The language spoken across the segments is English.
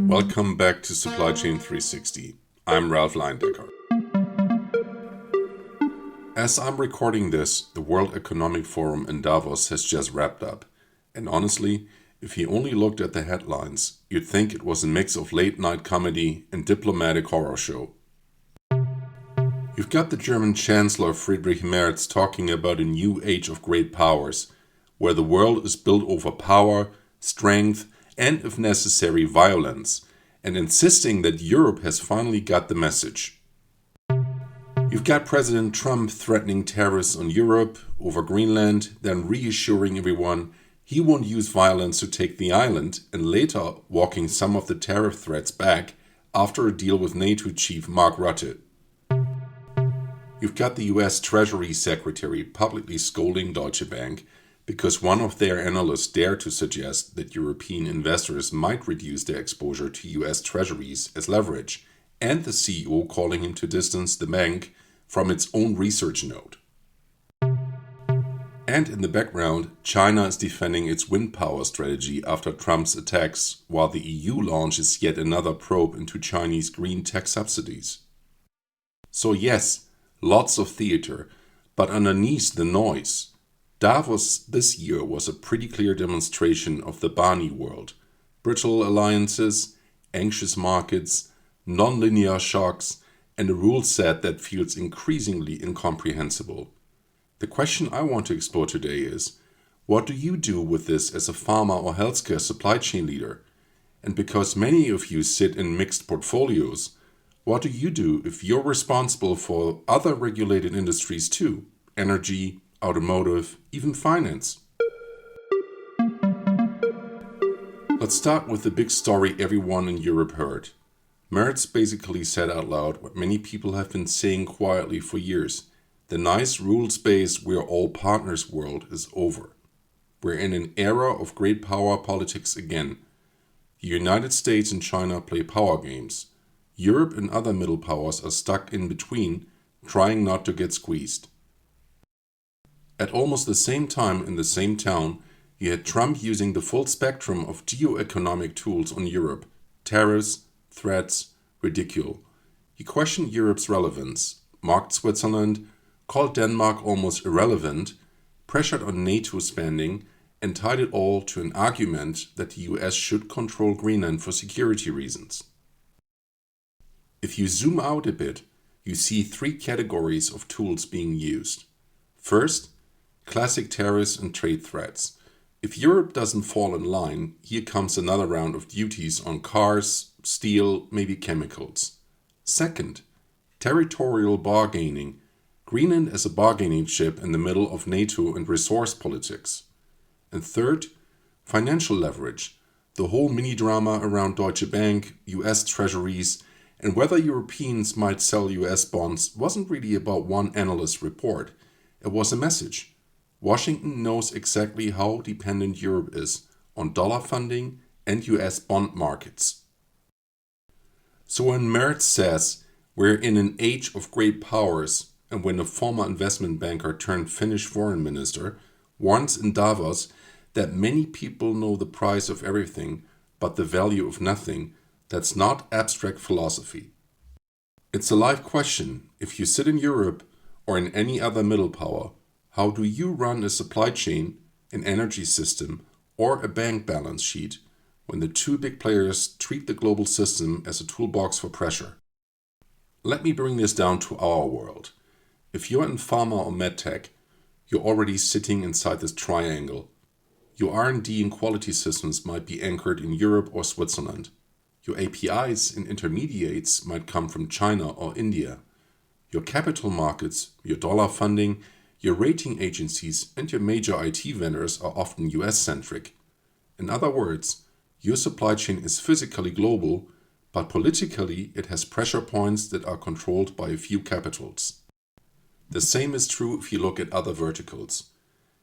Welcome back to Supply Chain 360. I'm Ralph Leindecker. As I'm recording this, the World Economic Forum in Davos has just wrapped up. And honestly, if you only looked at the headlines, you'd think it was a mix of late-night comedy and diplomatic horror show. You've got the German Chancellor Friedrich Merz talking about a new age of great powers, where the world is built over power, strength, and if necessary, violence, and insisting that Europe has finally got the message. You've got President Trump threatening tariffs on Europe over Greenland, then reassuring everyone he won't use violence to take the island, and later walking some of the tariff threats back after a deal with NATO chief Mark Rutte. You've got the US Treasury Secretary publicly scolding Deutsche Bank because one of their analysts dared to suggest that European investors might reduce their exposure to US Treasuries as leverage, and the CEO calling him to distance the bank from its own research note. And in the background, China is defending its wind power strategy after Trump's attacks, while the EU launches yet another probe into Chinese green tech subsidies. So yes, lots of theater, but underneath the noise, Davos this year was a pretty clear demonstration of the Barney world: brittle alliances, anxious markets, non-linear shocks, and a rule set that feels increasingly incomprehensible. The question I want to explore today is, what do you do with this as a pharma or healthcare supply chain leader? And because many of you sit in mixed portfolios, what do you do if you're responsible for other regulated industries too? Energy, automotive, even finance. Let's start with the big story everyone in Europe heard. Merz basically said out loud what many people have been saying quietly for years. The nice rules-based we're all partners world is over. We're in an era of great power politics again. The United States and China play power games. Europe and other middle powers are stuck in between, trying not to get squeezed. At almost the same time in the same town, you had Trump using the full spectrum of geoeconomic tools on Europe: tariffs, threats, ridicule. He questioned Europe's relevance, mocked Switzerland, called Denmark almost irrelevant, pressured on NATO spending, and tied it all to an argument that the US should control Greenland for security reasons. If you zoom out a bit, you see three categories of tools being used. First, classic tariffs and trade threats. If Europe doesn't fall in line, here comes another round of duties on cars, steel, maybe chemicals. Second, territorial bargaining. Greenland as a bargaining chip in the middle of NATO and resource politics. And third, financial leverage. The whole mini-drama around Deutsche Bank, US treasuries, and whether Europeans might sell US bonds wasn't really about one analyst's report. It was a message. Washington knows exactly how dependent Europe is on dollar funding and US bond markets. So when Merz says we're in an age of great powers, and when a former investment banker turned Finnish foreign minister warns in Davos that many people know the price of everything but the value of nothing, that's not abstract philosophy. It's a live question. If you sit in Europe or in any other middle power, how do you run a supply chain, an energy system, or a bank balance sheet when the two big players treat the global system as a toolbox for pressure? Let me bring this down to our world. If you're in pharma or medtech, you're already sitting inside this triangle. Your R&D and quality systems might be anchored in Europe or Switzerland. Your APIs and intermediates might come from China or India. Your capital markets, your dollar funding, your rating agencies, and your major IT vendors are often US-centric. In other words, your supply chain is physically global, but politically it has pressure points that are controlled by a few capitals. The same is true if you look at other verticals.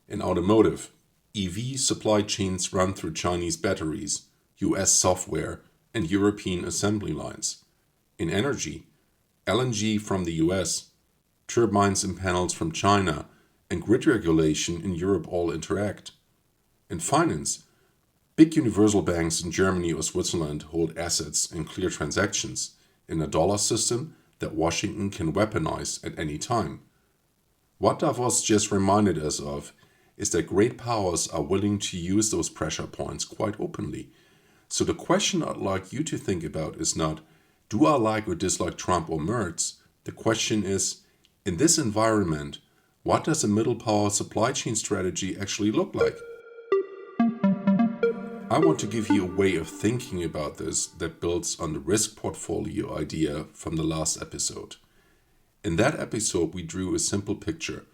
In automotive, EV supply chains run through Chinese batteries, US software, and European assembly lines. In energy, LNG from the US, turbines and panels from China, and grid regulation in Europe all interact. In finance, Big universal banks in Germany or Switzerland hold assets and clear transactions in a dollar system that Washington can weaponize at any time. What Davos just reminded us of is that great powers are willing to use those pressure points quite openly. So the question I'd like you to think about is not, do I like or dislike Trump or Merz? The question is, in this environment, what does a middle power supply chain strategy actually look like? I want to give you a way of thinking about this that builds on the risk portfolio idea from the last episode. In that episode, we drew a simple picture.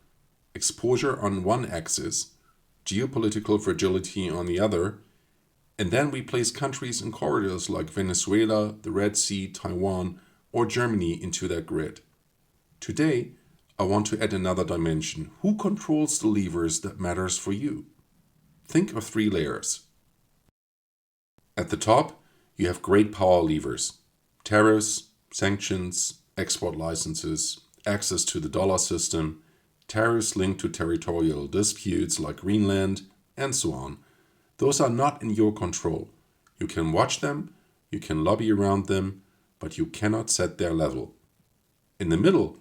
Exposure on one axis, geopolitical fragility on the other, and then we place countries in corridors like Venezuela, the Red Sea, Taiwan, or Germany into that grid. Today, I want to add another dimension. Who controls the levers that matters for you? Think of 3 layers. At the top, you have great power levers. Tariffs, sanctions, export licenses, access to the dollar system, tariffs linked to territorial disputes like Greenland, and so on. Those are not in your control. You can watch them, you can lobby around them, but you cannot set their level. In the middle,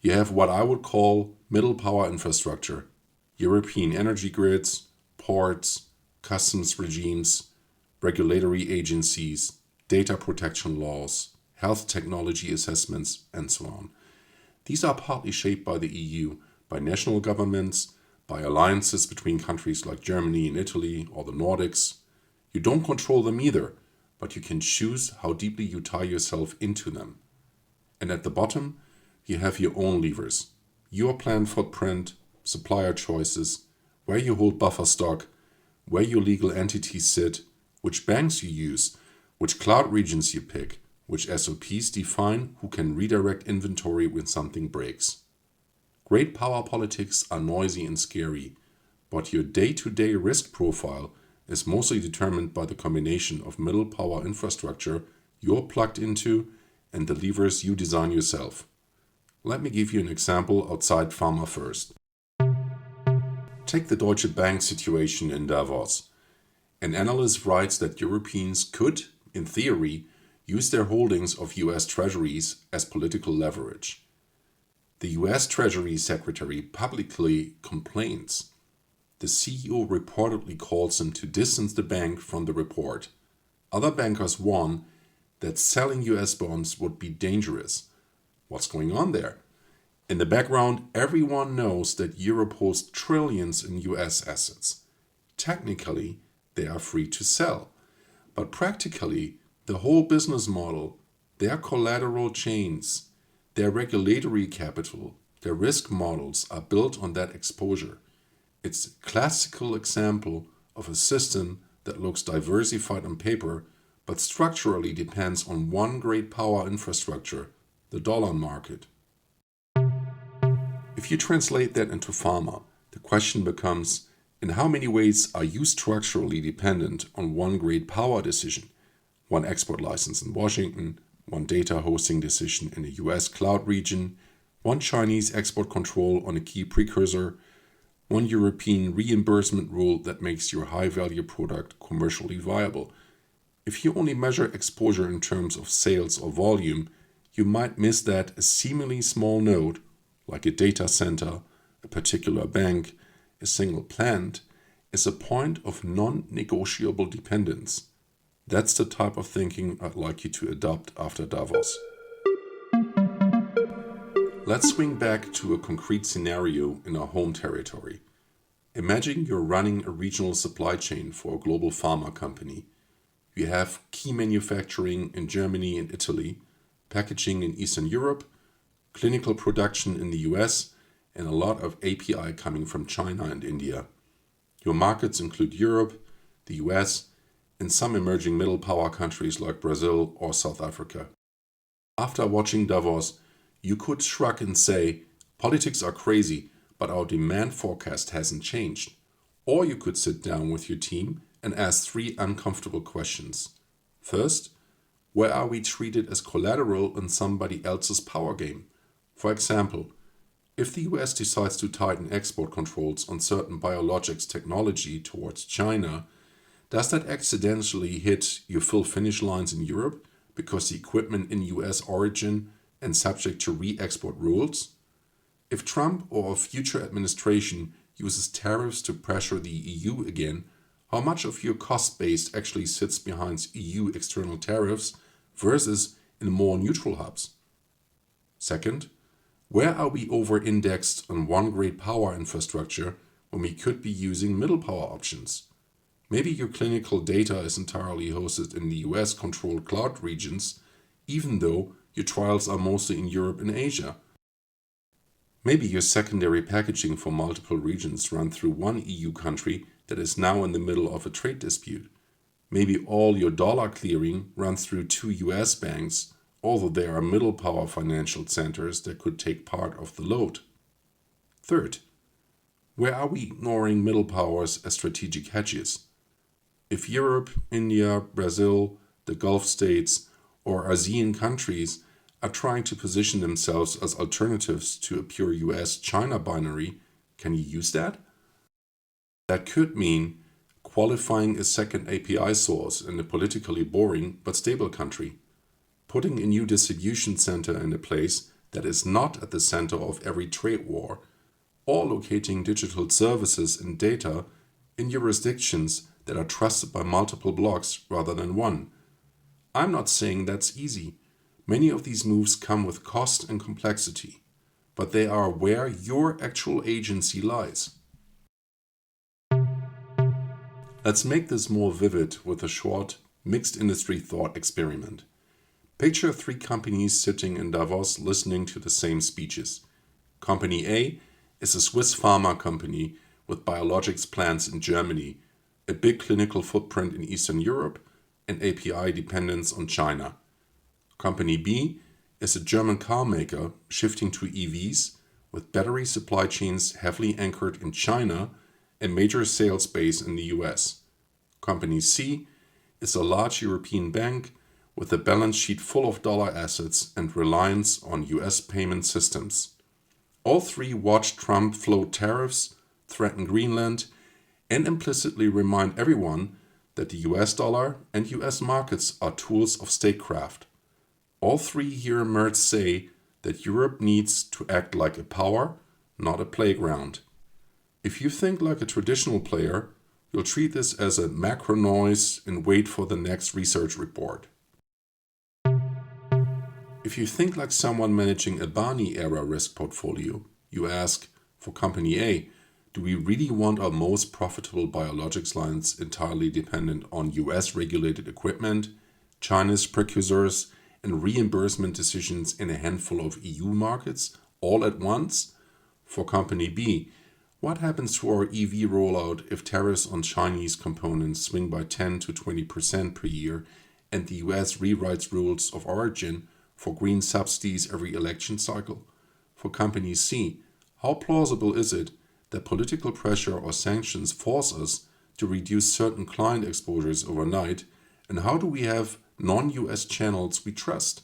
you have what I would call middle power infrastructure. European energy grids, ports, customs regimes, regulatory agencies, data protection laws, health technology assessments, and so on. These are partly shaped by the EU, by national governments, by alliances between countries like Germany and Italy or the Nordics. You don't control them either, but you can choose how deeply you tie yourself into them. And at the bottom, you have your own levers, your plant footprint, supplier choices, where you hold buffer stock, where your legal entities sit, which banks you use, which cloud regions you pick, which SOPs define who can redirect inventory when something breaks. Great power politics are noisy and scary, but your day-to-day risk profile is mostly determined by the combination of middle power infrastructure you're plugged into and the levers you design yourself. Let me give you an example outside Pharma first. Take the Deutsche Bank situation in Davos. An analyst writes that Europeans could, in theory, use their holdings of US treasuries as political leverage. The US Treasury Secretary publicly complains. The CEO reportedly calls him to distance the bank from the report. Other bankers warn that selling US bonds would be dangerous. What's going on there? In the background, everyone knows that Europe holds trillions in US assets. Technically, they are free to sell. But practically, the whole business model, their collateral chains, their regulatory capital, their risk models are built on that exposure. It's a classical example of a system that looks diversified on paper, but structurally depends on one great power infrastructure, the dollar market. If you translate that into pharma, the question becomes, in how many ways are you structurally dependent on one great power decision? One export license in Washington, one data hosting decision in a US cloud region, one Chinese export control on a key precursor, one European reimbursement rule that makes your high-value product commercially viable. If you only measure exposure in terms of sales or volume, you might miss that a seemingly small node, like a data center, a particular bank, a single plant, is a point of non-negotiable dependence. That's the type of thinking I'd like you to adopt after Davos. Let's swing back to a concrete scenario in our home territory. Imagine you're running a regional supply chain for a global pharma company. You have key manufacturing in Germany and Italy, packaging in Eastern Europe, clinical production in the US, and a lot of API coming from China and India. Your markets include Europe, the US, and some emerging middle power countries like Brazil or South Africa. After watching Davos, you could shrug and say, politics are crazy, but our demand forecast hasn't changed. Or you could sit down with your team and ask 3 uncomfortable questions. First, where are we treated as collateral in somebody else's power game? For example, if the US decides to tighten export controls on certain biologics technology towards China, Does that accidentally hit your full finish lines in Europe because the equipment in US origin and subject to re-export rules? If Trump or a future administration uses tariffs to pressure the EU again, how much of your cost base actually sits behind EU external tariffs versus in more neutral hubs? Second, where are we over-indexed on one great power infrastructure when we could be using middle power options? Maybe your clinical data is entirely hosted in the US-controlled cloud regions, even though your trials are mostly in Europe and Asia. Maybe your secondary packaging for multiple regions run through one EU country that is now in the middle of a trade dispute. Maybe all your dollar clearing runs through two US banks, although there are middle power financial centers that could take part of the load. Third, where are we ignoring middle powers as strategic hedges? If Europe, India, Brazil, the Gulf states, or ASEAN countries are trying to position themselves as alternatives to a pure US-China binary, can you use that? That could mean qualifying a second API source in a politically boring but stable country, putting a new distribution center in a place that is not at the center of every trade war, or locating digital services and data in jurisdictions that are trusted by multiple blocks rather than one. I'm not saying that's easy. Many of these moves come with cost and complexity, but they are where your actual agency lies. Let's make this more vivid with a short, mixed industry thought experiment. Picture three companies sitting in Davos listening to the same speeches. Company A is a Swiss pharma company with biologics plants in Germany, a big clinical footprint in Eastern Europe, and API dependence on China. Company B is a German car maker shifting to EVs with battery supply chains heavily anchored in China and major sales base in the US. Company C is a large European bank with a balance sheet full of dollar assets and reliance on US payment systems. All three watch Trump float tariffs, threaten Greenland, and implicitly remind everyone that the US dollar and US markets are tools of statecraft. All three hear Merz say that Europe needs to act like a power, not a playground. If you think like a traditional player, you'll treat this as a macro noise and wait for the next research report. If you think like someone managing a Barney-era risk portfolio, you ask, for Company A, do we really want our most profitable biologics lines entirely dependent on US-regulated equipment, China's precursors, and reimbursement decisions in a handful of EU markets all at once? For Company B, what happens to our EV rollout if tariffs on Chinese components swing by 10 to 20% per year and the US rewrites rules of origin for green subsidies every election cycle? For Company C, how plausible is it that political pressure or sanctions force us to reduce certain client exposures overnight, and how do we have non-US channels we trust?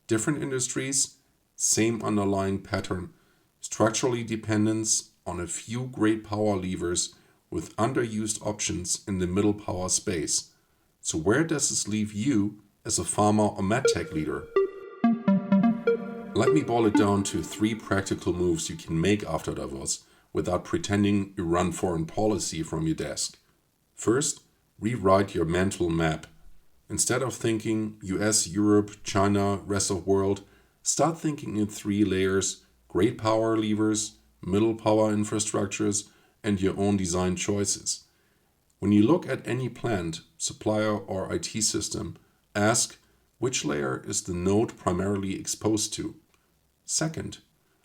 Different industries, same underlying pattern, structurally dependence on a few great power levers with underused options in the middle power space. So where does this leave you as a pharma or medtech leader? Let me boil it down to 3 practical moves you can make after Davos without pretending you run foreign policy from your desk. First, rewrite your mental map. Instead of thinking US, Europe, China, rest of world, start thinking in 3 layers: great power levers, middle power infrastructures, and your own design choices. When you look at any plant, supplier, or IT system, ask which layer is the node primarily exposed to. Second,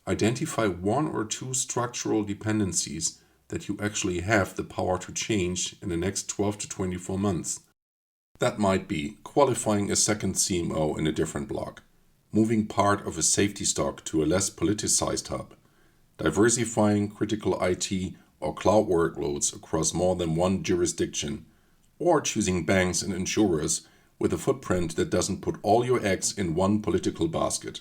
identify 1 or 2 structural dependencies that you actually have the power to change in the next 12 to 24 months. That might be qualifying a second CMO in a different block, moving part of a safety stock to a less politicized hub, diversifying critical IT or cloud workloads across more than one jurisdiction, or choosing banks and insurers with a footprint that doesn't put all your eggs in one political basket.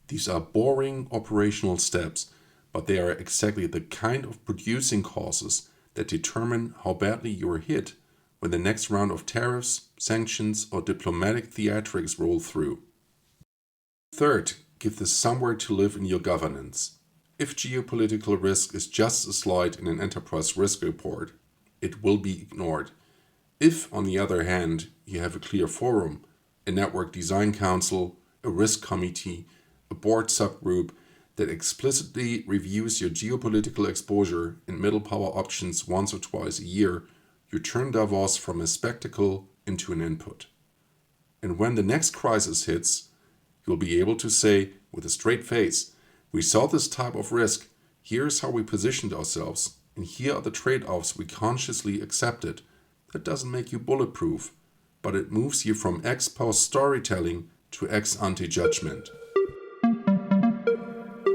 These are boring operational steps, but they are exactly the kind of producing causes that determine how badly you are hit when the next round of tariffs, sanctions, or diplomatic theatrics roll through. Third, give this somewhere to live in your governance. If geopolitical risk is just a slide in an enterprise risk report, it will be ignored. If, on the other hand, you have a clear forum, a network design council, a risk committee, a board subgroup that explicitly reviews your geopolitical exposure and middle power options once or twice a year, you turn Davos from a spectacle into an input. And when the next crisis hits, you'll be able to say, with a straight face, we saw this type of risk, here's how we positioned ourselves, and here are the trade-offs we consciously accepted. That doesn't make you bulletproof, but it moves you from ex-post storytelling to ex-ante judgment.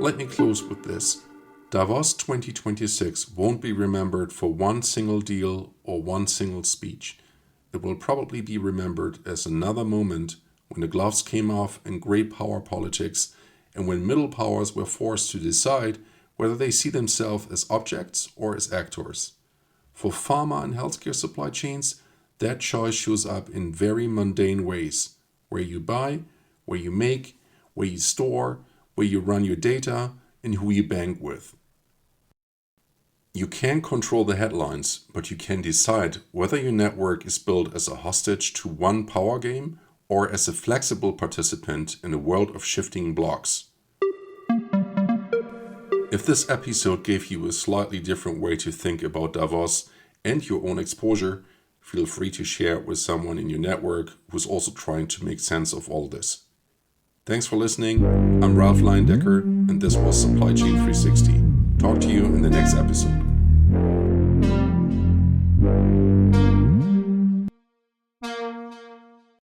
Let me close with this. Davos 2026 won't be remembered for one single deal or one single speech. It will probably be remembered as another moment when the gloves came off in great power politics and when middle powers were forced to decide whether they see themselves as objects or as actors. For pharma and healthcare supply chains, that choice shows up in very mundane ways: where you buy, where you make, where you store, where you run your data, and who you bank with. You can't control the headlines, but you can decide whether your network is built as a hostage to one power game or as a flexible participant in a world of shifting blocks. If this episode gave you a slightly different way to think about Davos and your own exposure, feel free to share it with someone in your network who's also trying to make sense of all this. Thanks for listening. I'm Ralph Leindecker, and this was Supply Chain 360. Talk to you in the next episode.